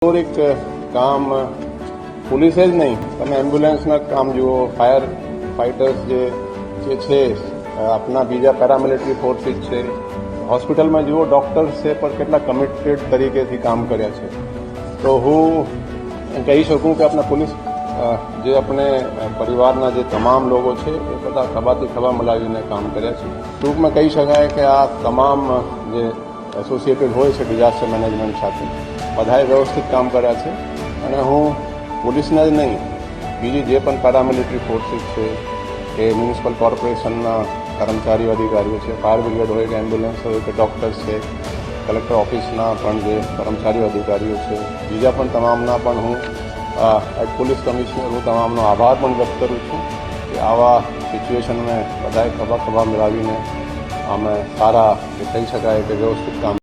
એક કામ પોલીસે જ નહીં, તમે એમ્બ્યુલન્સના કામ જુઓ, ફાયર ફાઇટર્સ જે છે, આપણા બીજા પેરામિલિટરી ફોર્સિસ છે, હોસ્પિટલમાં જુઓ ડૉક્ટર્સ છે, પણ કેટલા કમિટેડ તરીકેથી કામ કર્યા છે. તો હું કહી શકું કે આપણા પોલીસ જે આપણે પરિવારના જે તમામ લોકો છે એ બધા ખભાથી ખભા મિલાવીને કામ કર્યા છે. ટૂંકમાં કહી શકાય કે આ તમામ જે એસોસિએટેડ હોય છે ડિઝાસ્ટર મેનેજમેન્ટ સાથે બધાએ વ્યવસ્થિત કામ કર્યા છે. અને હું પોલીસના જ નહીં, બીજી જે પણ પેરામિલિટરી ફોર્સિસ છે કે મ્યુનિસિપલ કોર્પોરેશનના કર્મચારીઓ અધિકારીઓ છે, ફાયર બ્રિગેડ હોય કે એમ્બ્યુલન્સ હોય કે ડૉક્ટર્સ છે, કલેક્ટર ઓફિસના પણ જે કર્મચારીઓ અધિકારીઓ છે, બીજા પણ તમામના પણ હું એઝ પોલીસ કમિશનર હું તમામનો આભાર પણ વ્યક્ત કરું છું કે આવા સિચ્યુએશનમાં બધાએ ખભા મિલાવીને અમે સારા કહી શકાય કે વ્યવસ્થિત કામ